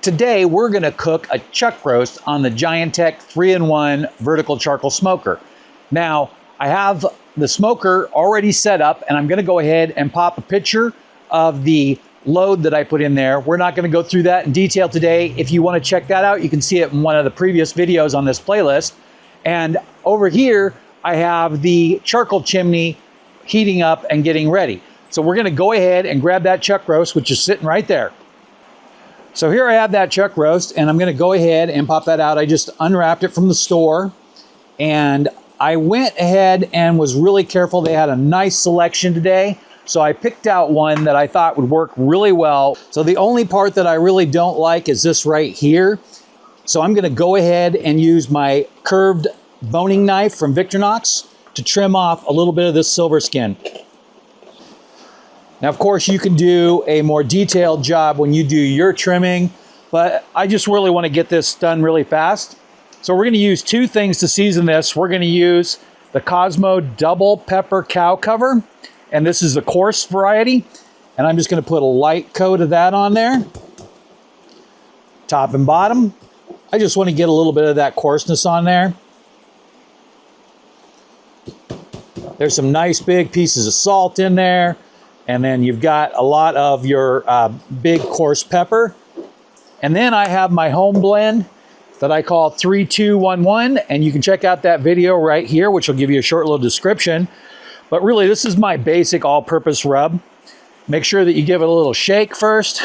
Today, we're gonna cook a chuck roast on the Giantex 3-in-1 vertical charcoal smoker. Now, I have the smoker already set up, and I'm gonna go ahead and pop a picture of the load that I put in there. We're not gonna go through that in detail today. If you wanna check that out, you can see it in one of the previous videos on this playlist. And over here, I have the charcoal chimney heating up and getting ready. So we're gonna go ahead and grab that chuck roast, which is sitting right there. So here I have that chuck roast, and I'm gonna go ahead and pop that out. I just unwrapped it from the store, and I went ahead and was really careful. They had a nice selection today, so I picked out one that I thought would work really well. So the only part that I really don't like is this right here. So I'm gonna go ahead and use my curved boning knife from Victorinox to trim off a little bit of this silver skin. Now, of course, you can do a more detailed job when you do your trimming, but I just really want to get this done really fast. So we're going to use two things to season this. We're going to use the Kosmos Double Pepper cow cover, and this is the coarse variety. And I'm just going to put a light coat of that on there, top and bottom. I just want to get a little bit of that coarseness on there. There's some nice big pieces of salt in there. And then you've got a lot of your big coarse pepper. And then I have my home blend that I call 3211. And you can check out that video right here, which will give you a short little description. But really, this is my basic all-purpose rub. Make sure that you give it a little shake first.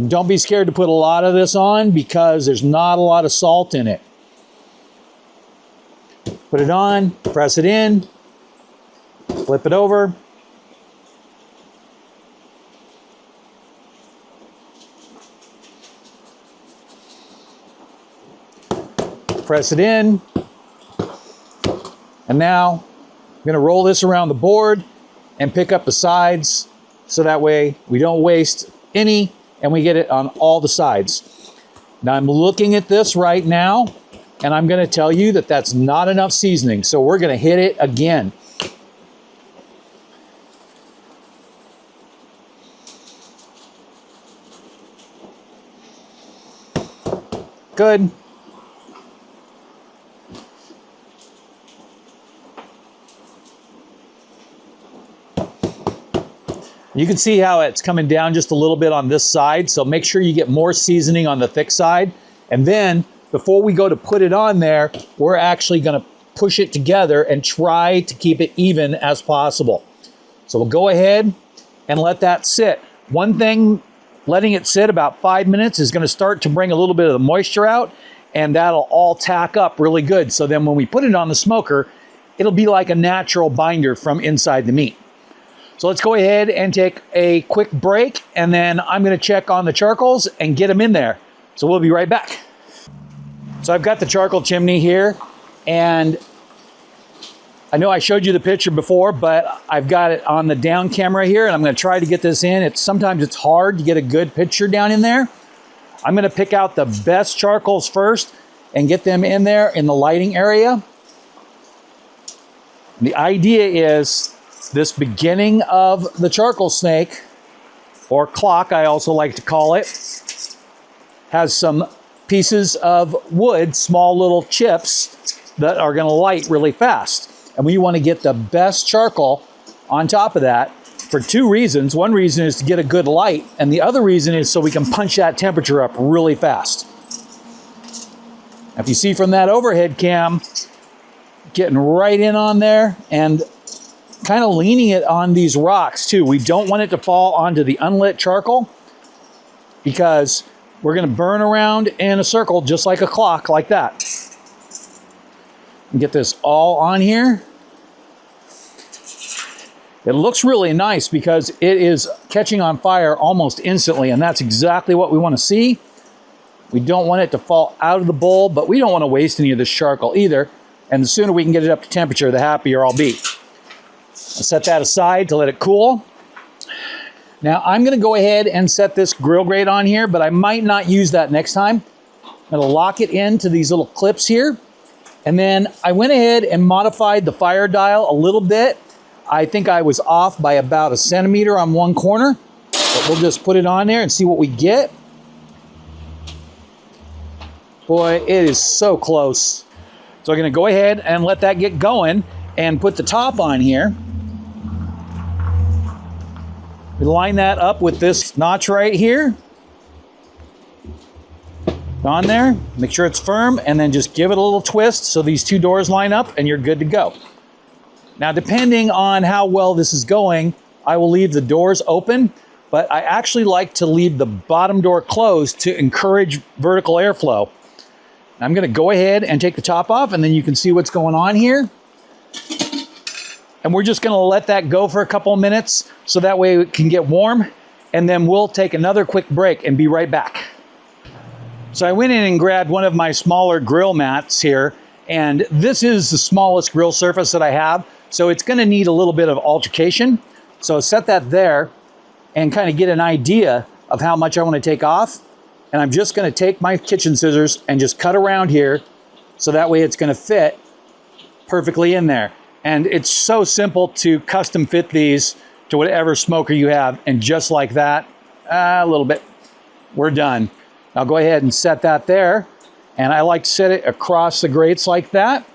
Don't be scared to put a lot of this on because there's not a lot of salt in it. Put it on, press it in, flip it over. Press it in. And now I'm going to roll this around the board and pick up the sides so that way we don't waste any and we get it on all the sides. Now I'm looking at this right now, and I'm going to tell you that that's not enough seasoning, so we're going to hit it again. Good. You can see how it's coming down just a little bit on this side, so make sure you get more seasoning on the thick side. And then before we go to put it on there, we're actually going to push it together and try to keep it even as possible. So we'll go ahead and let that sit. One thing, letting it sit about 5 minutes is going to start to bring a little bit of the moisture out, and that'll all tack up really good. So then when we put it on the smoker, it'll be like a natural binder from inside the meat. So let's go ahead and take a quick break, and then I'm going to check on the charcoals and get them in there. So we'll be right back. So I've got the charcoal chimney here, and I know I showed you the picture before, but I've got it on the down camera here, and I'm going to try to get this in. Sometimes it's hard to get a good picture down in there. I'm going to pick out the best charcoals first and get them in there in the lighting area. The idea is this beginning of the charcoal snake, or clock I also like to call it, has some pieces of wood, small little chips that are going to light really fast. And we want to get the best charcoal on top of that for two reasons. One reason is to get a good light, and the other reason is so we can punch that temperature up really fast. If you see from that overhead cam, getting right in on there and kind of leaning it on these rocks too. We don't want it to fall onto the unlit charcoal because we're going to burn around in a circle just like a clock, like that. And get this all on here. It looks really nice because it is catching on fire almost instantly, and that's exactly what we want to see. We don't want it to fall out of the bowl, but we don't want to waste any of this charcoal either. And the sooner we can get it up to temperature, the happier I'll be. I'll set that aside to let it cool. Now I'm going to go ahead and set this grill grate on here, but I might not use that next time. I'm going to lock it into these little clips here. And then I went ahead and modified the fire dial a little bit. I think I was off by about 1 centimeter on one corner, but we'll just put it on there and see what we get. Boy, it is so close. So I'm gonna go ahead and let that get going and put the top on here. We line that up with this notch right here. On there, make sure it's firm, and then just give it a little twist so these two doors line up and you're good to go. Now, depending on how well this is going, I will leave the doors open, but I actually like to leave the bottom door closed to encourage vertical airflow. I'm gonna go ahead and take the top off, and then you can see what's going on here. And we're just gonna let that go for a couple of minutes so that way it can get warm, and then we'll take another quick break and be right back. So I went in and grabbed one of my smaller grill mats here, and this is the smallest grill surface that I have, so it's gonna need a little bit of altercation. So set that there and kind of get an idea of how much I wanna take off. And I'm just gonna take my kitchen scissors and just cut around here so that way it's gonna fit perfectly in there. And it's so simple to custom fit these to whatever smoker you have. And just like that, a little bit, we're done. I'll go ahead and set that there. And I like to set it across the grates like that.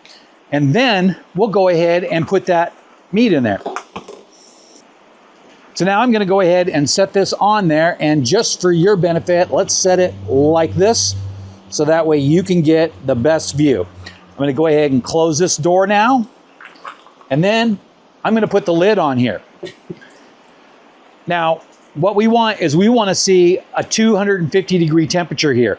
And then we'll go ahead and put that meat in there. So now I'm gonna go ahead and set this on there, and just for your benefit, let's set it like this, so that way you can get the best view. I'm gonna go ahead and close this door now, and then I'm gonna put the lid on here. Now, what we want is we wanna see a 250-degree temperature here.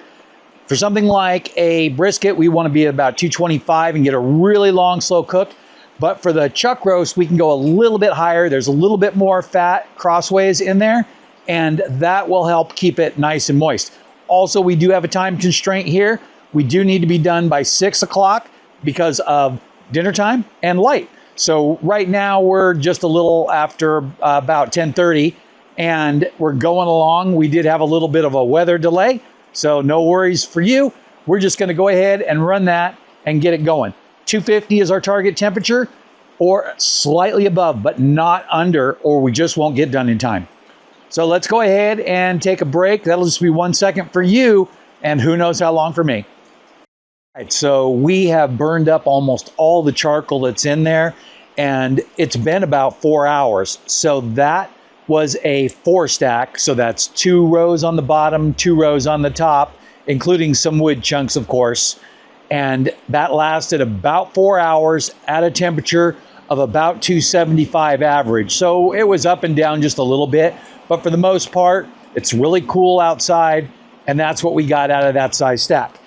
For something like a brisket, we wanna be at about 225 and get a really long, slow cook. But for the chuck roast, we can go a little bit higher. There's a little bit more fat crossways in there, and that will help keep it nice and moist. Also, we do have a time constraint here. We do need to be done by 6 o'clock because of dinner time and light. So right now we're just a little after about 10:30, and we're going along. We did have a little bit of a weather delay, so no worries for you. We're just gonna go ahead and run that and get it going. 250 is our target temperature, or slightly above, but not under, or we just won't get done in time. So let's go ahead and take a break. That'll just be 1 second for you, and who knows how long for me. All right, so we have burned up almost all the charcoal that's in there, and it's been about 4 hours. So that was a 4 stack. So that's 2 rows on the bottom, 2 rows on the top, including some wood chunks, of course. And that lasted about 4 hours at a temperature of about 275 average. So it was up and down just a little bit, but for the most part, it's really cool outside, and that's what we got out of that size stack.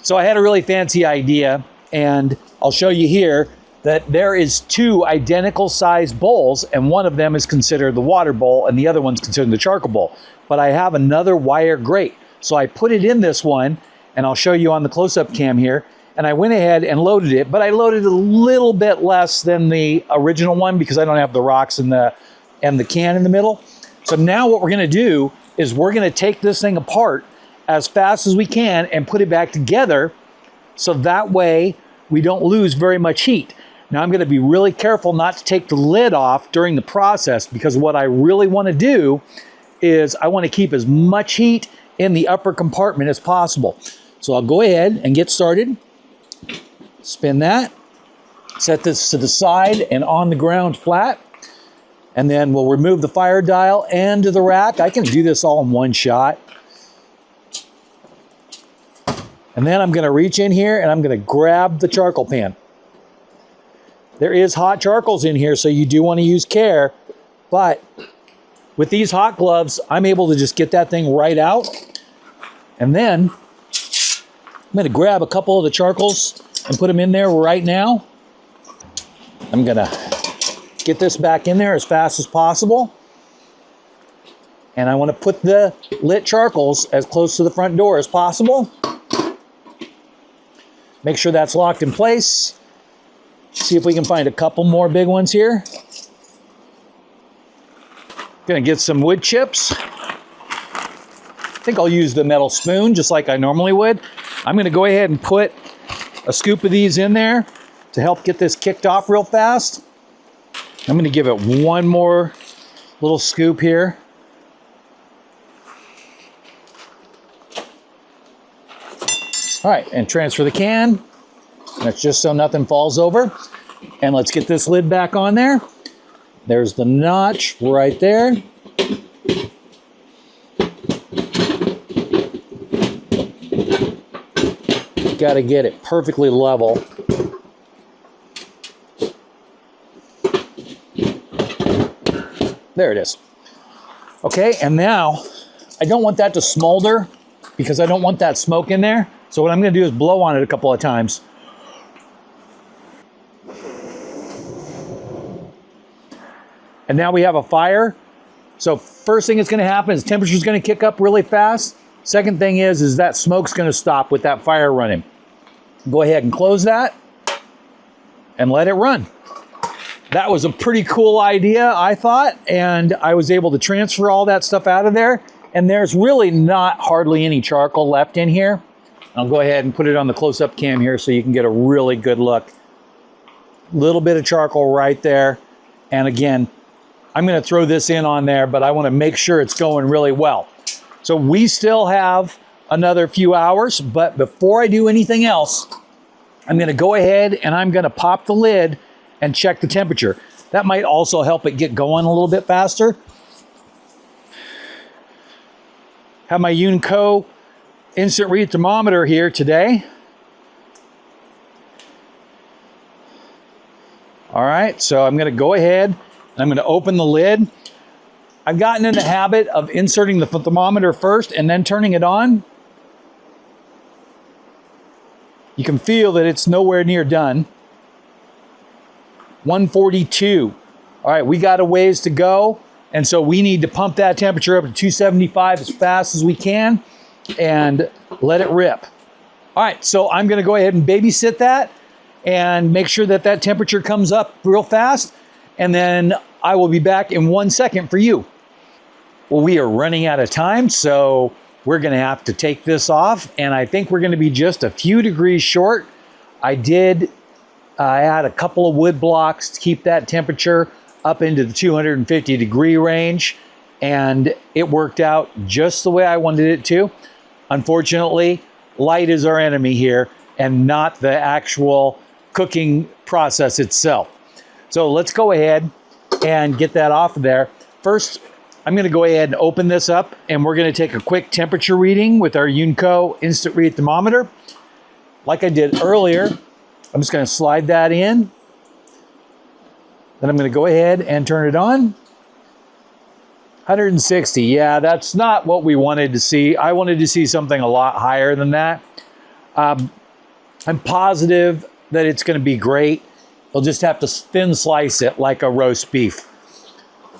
So I had a really fancy idea, and I'll show you here that there is 2 identical sized bowls, and one of them is considered the water bowl, and the other one's considered the charcoal bowl. But I have another wire grate. So I put it in this one, and I'll show you on the close-up cam here. And I went ahead and loaded it, but I loaded a little bit less than the original one because I don't have the rocks and the can in the middle. So now what we're gonna do is we're gonna take this thing apart as fast as we can and put it back together, so that way we don't lose very much heat. Now I'm gonna be really careful not to take the lid off during the process, because what I really wanna do is I wanna keep as much heat in the upper compartment as possible. So I'll go ahead and get started. Spin that, set this to the side and on the ground flat, and then we'll remove the fire dial and the rack. I can do this all in one shot. And then I'm gonna reach in here and I'm gonna grab the charcoal pan. There is hot charcoals in here, so you do wanna use care, but with these hot gloves, I'm able to just get that thing right out. And then I'm gonna grab a couple of the charcoals and put them in there right now. I'm gonna get this back in there as fast as possible. And I wanna put the lit charcoals as close to the front door as possible. Make sure that's locked in place. See if we can find a couple more big ones here. Gonna get some wood chips. I think I'll use the metal spoon just like I normally would. I'm gonna go ahead and put a scoop of these in there to help get this kicked off real fast. I'm going to give it one more little scoop here. All right, and transfer the can. That's just so nothing falls over. And let's get this lid back on there. There's the notch right there. Got to get it perfectly level. There it is. Okay, and now I don't want that to smolder because I don't want that smoke in there. So what I'm going to do is blow on it a couple of times. And now we have a fire. So first thing that's going to happen is temperature is going to kick up really fast. Second thing is that smoke's going to stop with that fire running. Go ahead and close that and let it run. That was a pretty cool idea, I thought, and I was able to transfer all that stuff out of there. And there's really not hardly any charcoal left in here. I'll go ahead and put it on the close-up cam here so you can get a really good look. Little bit of charcoal right there. And again, I'm going to throw this in on there, but I want to make sure it's going really well. So we still have another few hours, but before I do anything else, I'm going to go ahead and I'm going to pop the lid and check the temperature. That might also help it get going a little bit faster. Have my Giantex instant read thermometer here today. All right, so I'm going to go ahead and I'm going to open the lid. I've gotten in the habit of inserting the thermometer first and then turning it on. You can feel that it's nowhere near done. 142. All right, we got a ways to go. And so we need to pump that temperature up to 275 as fast as we can and let it rip. All right, so I'm going to go ahead and babysit that and make sure that that temperature comes up real fast. And then I will be back in 1 second for you. Well, we are running out of time, so we're going to have to take this off. And I think we're going to be just a few degrees short. I did add a couple of wood blocks to keep that temperature up into the 250 degree range. And it worked out just the way I wanted it to. Unfortunately, light is our enemy here and not the actual cooking process itself. So let's go ahead and get that off of there. First, I'm going to go ahead and open this up and we're going to take a quick temperature reading with our Giantex instant read thermometer. Like I did earlier, I'm just going to slide that in. Then I'm going to go ahead and turn it on. 160. Yeah, that's not what we wanted to see. I wanted to see something a lot higher than that. I'm positive that it's going to be great. You'll just have to thin slice it like a roast beef.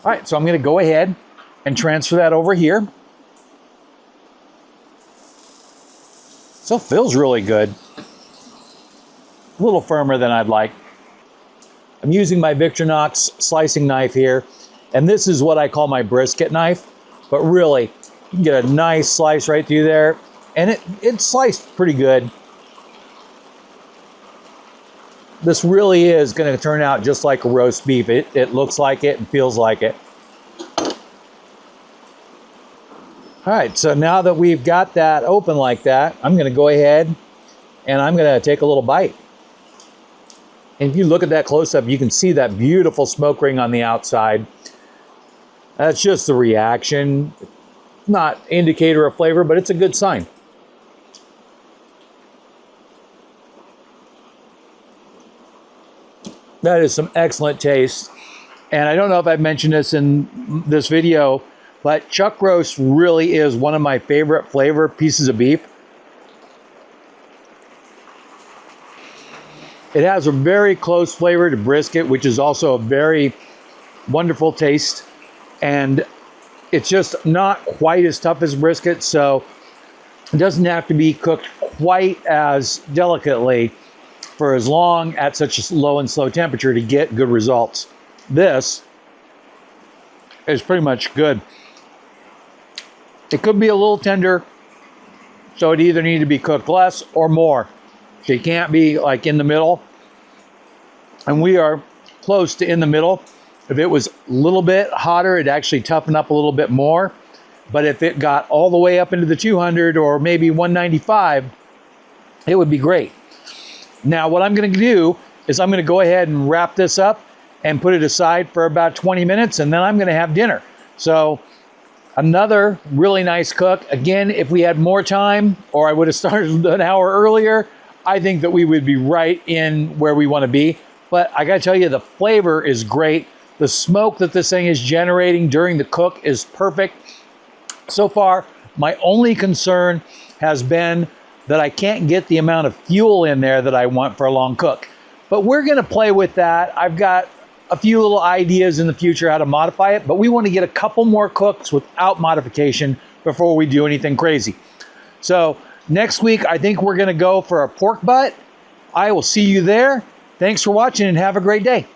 All right, so I'm going to go ahead and transfer that over here. So it feels really good. A little firmer than I'd like. I'm using my Victorinox slicing knife here, and this is what I call my brisket knife, but really, you can get a nice slice right through there, and it's sliced pretty good. This really is going to turn out just like a roast beef. It looks like it and feels like it. All right, so now that we've got that open like that, I'm going to go ahead and I'm going to take a little bite. And if you look at that close-up, you can see that beautiful smoke ring on the outside. That's just the reaction. Not indicator of flavor, but it's a good sign. That is some excellent taste. And I don't know if I've mentioned this in this video, but chuck roast really is one of my favorite flavor pieces of beef. It has a very close flavor to brisket, which is also a very wonderful taste. And it's just not quite as tough as brisket, so it doesn't have to be cooked quite as delicately for as long at such a low and slow temperature to get good results. This is pretty much good. It could be a little tender, so it either need to be cooked less or more. So you can't be like in the middle. And we are close to in the middle. If it was a little bit hotter, it'd actually toughen up a little bit more. But if it got all the way up into the 200 or maybe 195, it would be great. Now, what I'm going to do is I'm going to go ahead and wrap this up and put it aside for about 20 minutes, and then I'm going to have dinner. So another really nice cook. Again, if we had more time, or I would have started an hour earlier, I think that we would be right in where we want to be. But I got to tell you, the flavor is great. The smoke that this thing is generating during the cook is perfect. So far, my only concern has been that I can't get the amount of fuel in there that I want for a long cook. But we're going to play with that. I've got a few little ideas in the future how to modify it, but we want to get a couple more cooks without modification before we do anything crazy. So next week, I think we're going to go for a pork butt. I will see you there. Thanks for watching and have a great day.